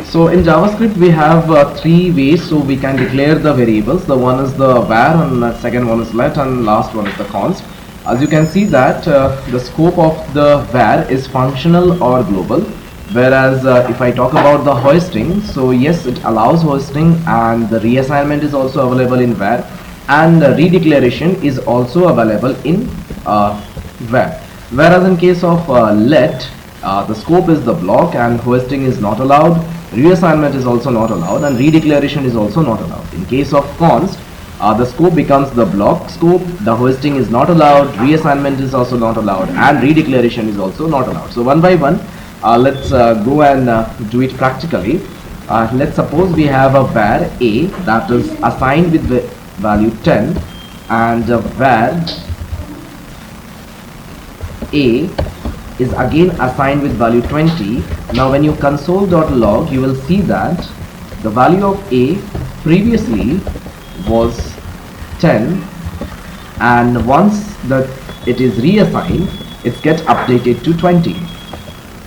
So in JavaScript we have three ways so we can declare the variables. The one is the var, and the second one is let, and last one is the const. As you can see that the scope of the var is functional or global, whereas if I talk about the hoisting, so yes, it allows hoisting, and the reassignment is also available in var, and redeclaration is also available in var. Whereas in case of let, the scope is the block and hoisting is not allowed, reassignment is also not allowed, and redeclaration is also not allowed. In case of const, the scope becomes the block scope, the hoisting is not allowed, reassignment is also not allowed, and redeclaration is also not allowed. So one by one, let's go and do it practically. Let's suppose we have a var a that is assigned with the value 10, and a var a is again assigned with value 20. Now when you console.log, you will see that the value of a previously was 10, and once that it is reassigned, it gets updated to 20.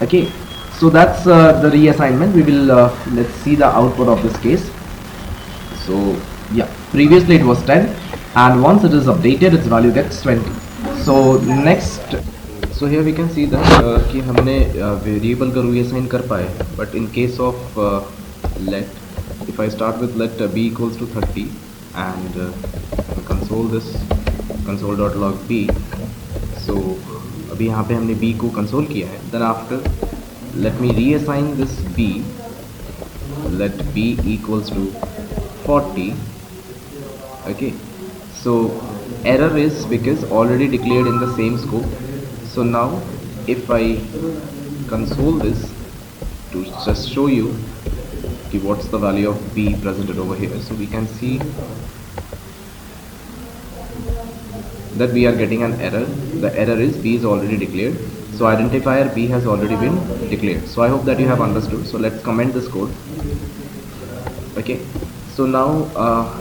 Okay, so that's the reassignment. We will let's see the output of this case. So yeah, previously it was 10, and once it is updated, its value gets 20. So next, so here we can see that कि हमने variable का reassign कर पाए, but in case of let, if I start with let b equals to 30 and console this console.log b, so अभी यहाँ पे हमने b को console किया है, then after let me reassign this b, let b equals to 40. Okay, so error is because already declared in the same scope. So now if I console this to just show you what's the value of b presented over here, so we can see that we are getting an error. The error is b is already declared, so identifier b has already been declared. So I hope that you have understood. So let's comment this code. Okay, so now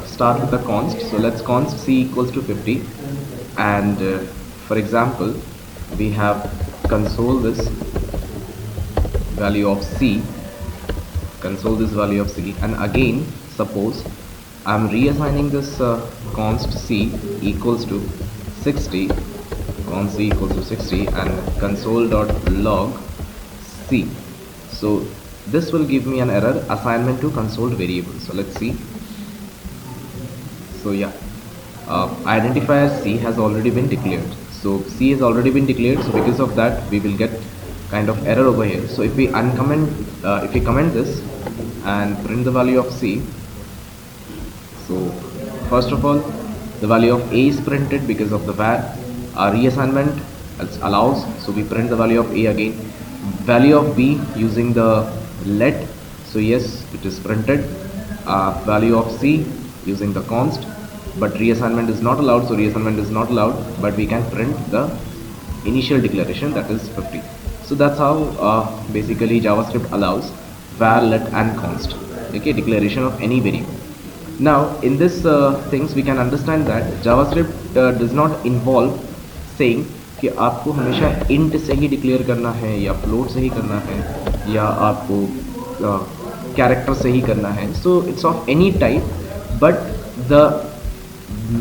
start with the const. So let's const c equals to 50, and for example we have console this value of c, console this value of c, and again suppose I'm reassigning this const c equals to 60, const c equals to 60, and console.log c. So this will give me an error, assignment to console variable. So let's see. So yeah, identifier c has already been declared. So c has already been declared, so because of that we will get kind of error over here. So if we uncomment, if we comment this and print the value of c, so first of all the value of a is printed because of the var. Our reassignment allows, so we print the value of a again. Value of b using the let, so yes, it is printed. Value of c using the const, but reassignment is not allowed, so reassignment is not allowed, but we can print the initial declaration, that is 50. So that's how basically JavaScript allows var, let and const, okay, declaration of any variable. Now in this things we can understand that JavaScript does not involve saying कि आपको हमेशा int से ही declare करना है, या float से ही करना है, या आपको character से ही करना है. So it's of any type, but the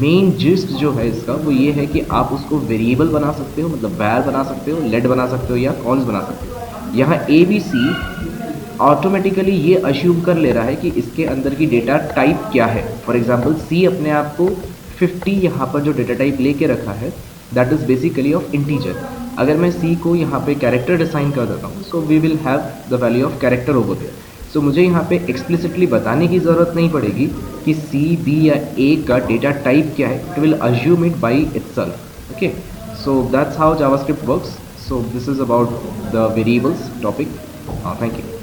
main gist जो है इसका वो ये है कि आप उसको वेरिएबल बना सकते हो, मतलब var बना सकते हो, let बना सकते हो, या const बना सकते हो. यहाँ ABC ऑटोमेटिकली ये अश्यूम कर ले रहा है कि इसके अंदर की डेटा टाइप क्या है. फॉर एग्जांपल C अपने आप को 50 यहाँ पर जो डेटा टाइप लेके रखा है that is basically of integer. अगर मैं C को यहाँ पे कैरेक्टर डिसाइन कर देता हूँ, so we will have the value of character over there. So मुझे यहाँ पे एक्सप्लिसिटली बताने की ज़रूरत नहीं पड़ेगी कि C, B या A का डेटा टाइप क्या है. It will assume it by itself. Okay, so that's how JavaScript works. So this is about the variables topic. Thank you.